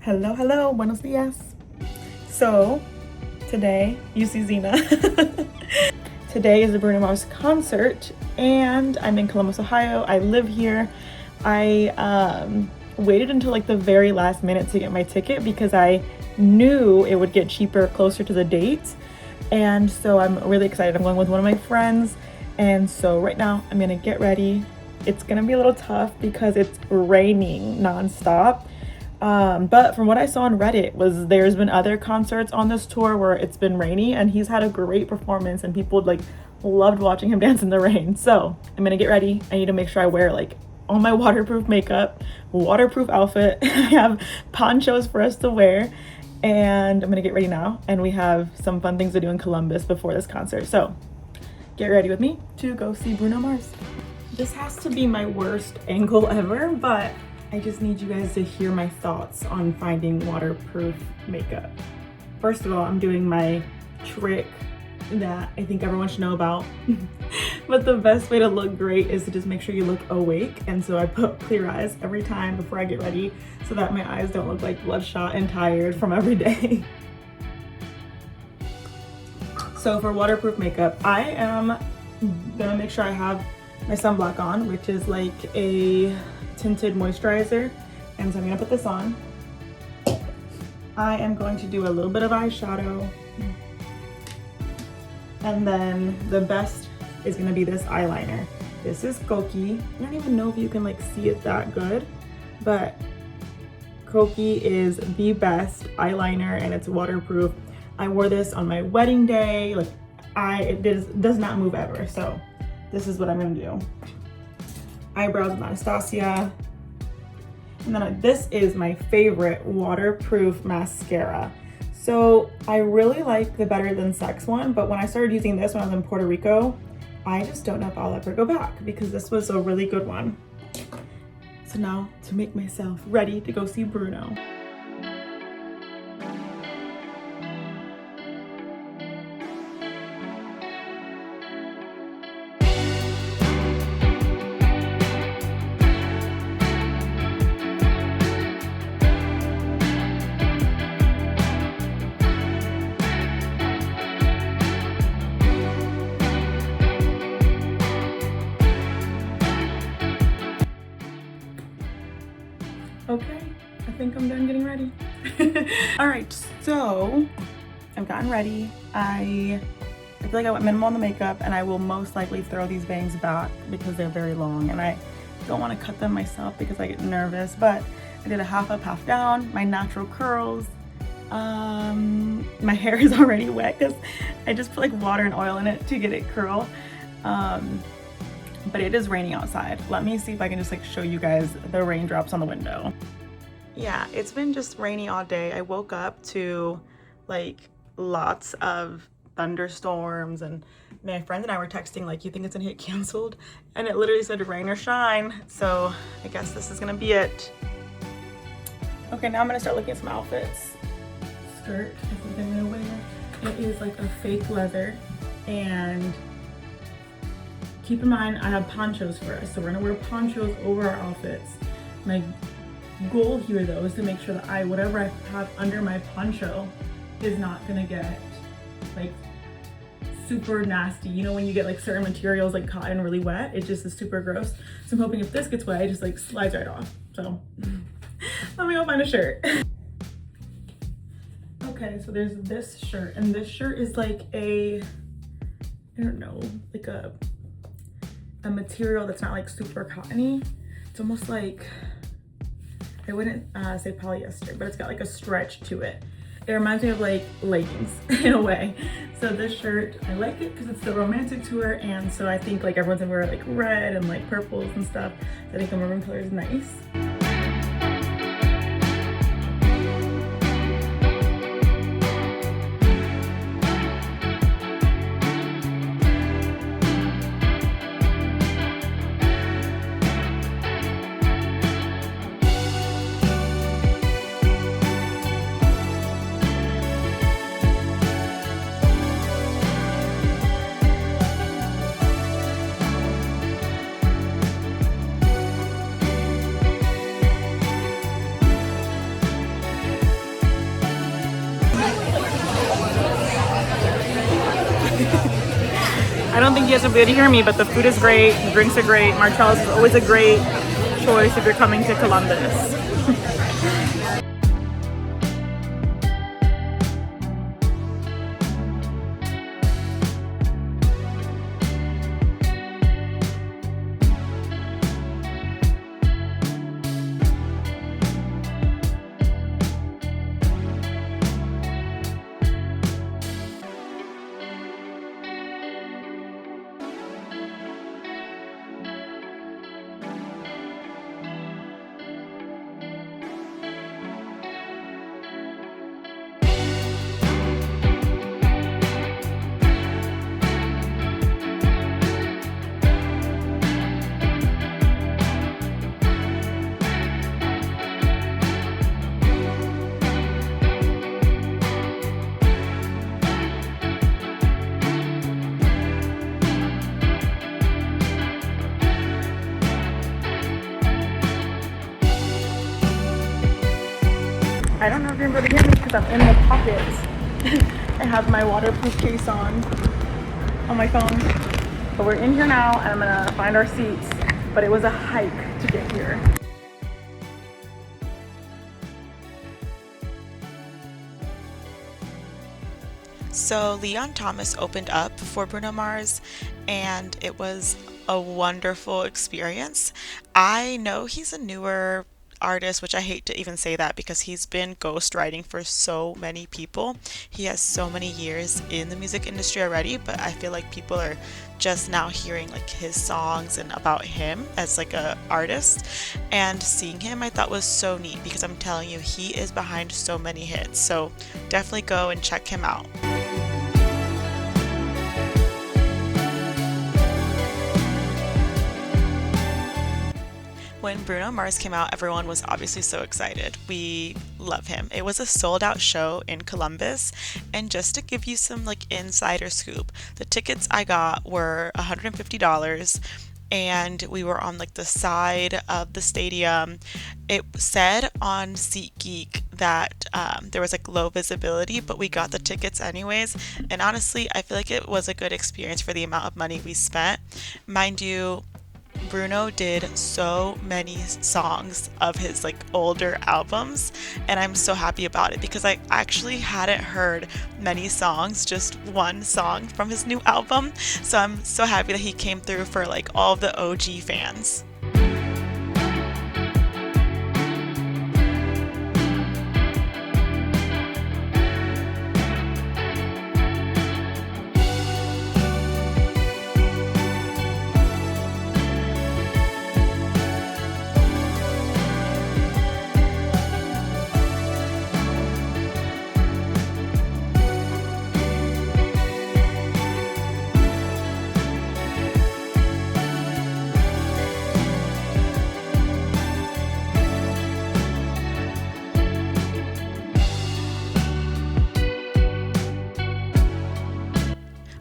Hello, hello, buenos dias. So, today, you see Zena. Today is the Bruno Mars concert, and I'm in Columbus, Ohio. I live here. I waited until like the very last minute to get my ticket because I knew it would get cheaper closer to the date. And so I'm really excited. I'm going with one of my friends. And so right now I'm gonna get ready. It's gonna be a little tough because it's raining nonstop. But from what I saw on Reddit there's been other concerts on this tour where it's been rainy and he's had a great performance and people like loved watching him dance in the rain. So I'm gonna get ready. I need to make sure I wear like all my waterproof makeup, waterproof outfit. I have ponchos for us to wear, and I'm gonna get ready now. And we have some fun things to do in Columbus before this concert. So get ready with me to go see Bruno Mars. This has to be my worst angle ever, but I just need you guys to hear my thoughts on finding waterproof makeup. First of all, I'm doing my trick that I think everyone should know about. But the best way to look great is to just make sure you look awake. And so I put clear eyes every time before I get ready so that my eyes don't look like bloodshot and tired from every day. So for waterproof makeup, I am gonna make sure I have my sunblock on, which is like a tinted moisturizer. And so I'm gonna put this on. I am going to do a little bit of eyeshadow. And then the best is gonna be this eyeliner. This is Koki. I don't even know if you can like see it that good, but Koki is the best eyeliner and it's waterproof. I wore this on my wedding day. Like it does not move ever. So this is what I'm gonna do. Eyebrows with Anastasia. And then this is my favorite waterproof mascara. So I really like the Better Than Sex one, but when I started using this when I was in Puerto Rico, I just don't know if I'll ever go back because this was a really good one. So now to make myself ready to go see Bruno. Okay, I think I'm done getting ready. All right, so I've gotten ready. I feel like I went minimal on the makeup, and I will most likely throw these bangs back because they're very long and I don't want to cut them myself because I get nervous, but I did a half up, half down, my natural curls. My hair is already wet because I just put like water and oil in it to get it curl. But it is raining outside. Let me see if I can just like show you guys the raindrops on the window. Yeah, it's been just rainy all day. I woke up to like lots of thunderstorms and my friend and I were texting like, you think it's gonna get canceled? And it literally said rain or shine. So I guess this is gonna be it. Okay, now I'm gonna start looking at some outfits. Skirt, I think I'm gonna wear. It is like a fake leather, and keep in mind, I have ponchos for us, so we're gonna wear ponchos over our outfits. My goal here though is to make sure that whatever I have under my poncho is not gonna get like super nasty. You know when you get like certain materials like cotton really wet, it just is super gross. So I'm hoping if this gets wet, it just like slides right off. So let me go find a shirt. Okay, so there's this shirt, and this shirt is like I don't know, like a material that's not like super cottony. It's almost like, I wouldn't say polyester, but it's got like a stretch to it. It reminds me of like leggings in a way. So this shirt, I like it because it's the romantic tour, and so I think like everyone's gonna wear like red and like purples and stuff. I think the maroon color is nice. I don't think you guys will be able to hear me, but the food is great, the drinks are great. Marcello's is always a great choice if you're coming to Columbus. I don't know if you're able to hear me because I'm in the pocket. I have my waterproof case on my phone. But we're in here now and I'm gonna find our seats. But it was a hike to get here. So Leon Thomas opened up for Bruno Mars and it was a wonderful experience. I know he's a newer artist, which I hate to even say that because he's been ghostwriting for so many people. He has so many years in the music industry already, but I feel like people are just now hearing like his songs and about him as like a artist. And seeing him I thought was so neat because I'm telling you, he is behind so many hits. So definitely go and check him out. When Bruno Mars came out, everyone was obviously so excited. We love him. It was a sold out show in Columbus, and just to give you some like insider scoop, the tickets I got were $150 and we were on like the side of the stadium. It said on SeatGeek that there was like low visibility, but we got the tickets anyways, and honestly I feel like it was a good experience for the amount of money we spent. Mind you, Bruno did so many songs of his like older albums, and I'm so happy about it because I actually hadn't heard many songs, just one song from his new album. So I'm so happy that he came through for like all of the OG fans.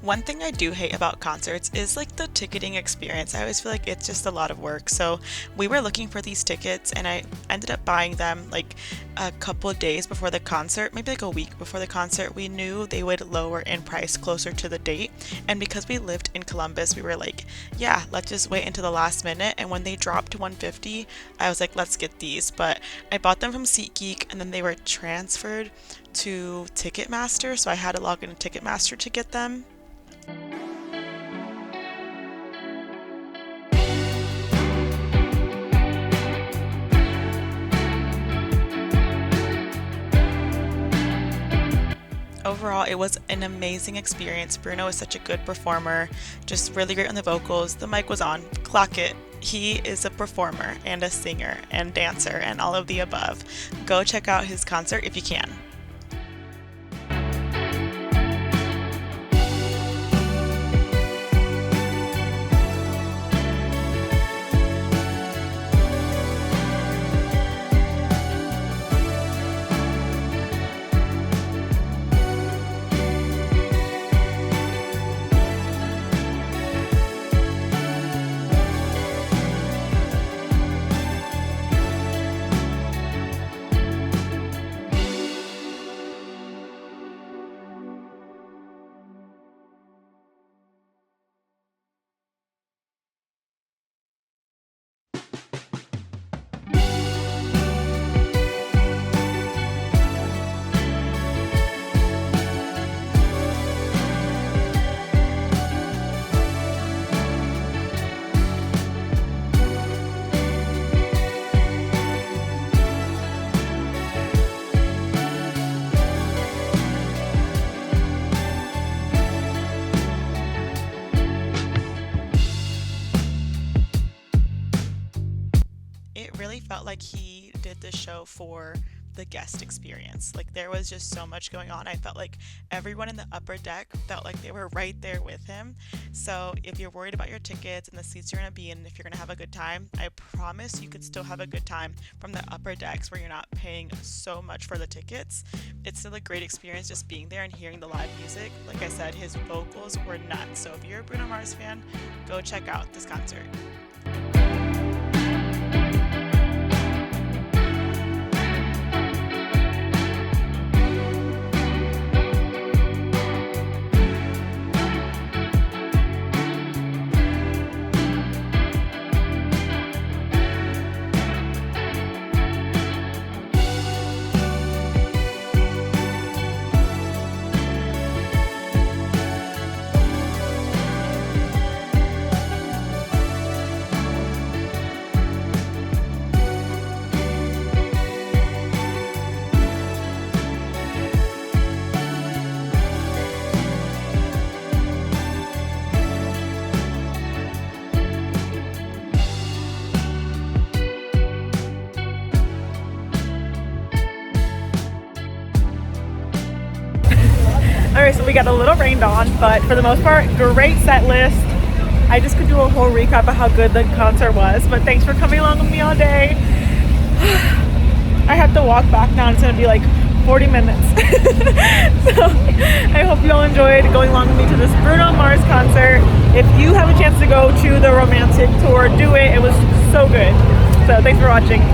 One thing I do hate about concerts is like the ticketing experience. I always feel like it's just a lot of work. So we were looking for these tickets and I ended up buying them like a couple of days before the concert, maybe like a week before the concert. We knew they would lower in price closer to the date. And because we lived in Columbus, we were like, yeah, let's just wait until the last minute. And when they dropped to 150, I was like, let's get these. But I bought them from SeatGeek and then they were transferred to Ticketmaster. So I had to log into Ticketmaster to get them. Overall, it was an amazing experience. Bruno is such a good performer, just really great on the vocals. The mic was on, clock it. He is a performer and a singer and dancer and all of the above. Go check out his concert if you can. like he did this show for the guest experience. Like there was just so much going on. I felt like everyone in the upper deck felt like they were right there with him. So if you're worried about your tickets and the seats you're gonna be in, if you're gonna have a good time, I promise you could still have a good time from the upper decks where you're not paying so much for the tickets. It's still a great experience just being there and hearing the live music. Like I said, his vocals were nuts. So if you're a Bruno Mars fan, go check out this concert. Alright, so we got a little rained on, but for the most part, great set list. I just could do a whole recap of how good the concert was, but thanks for coming along with me all day. I have to walk back now, and it's gonna be like 40 minutes. So I hope you all enjoyed going along with me to this Bruno Mars concert. If you have a chance to go to the romantic tour, do it. It was so good. So thanks for watching.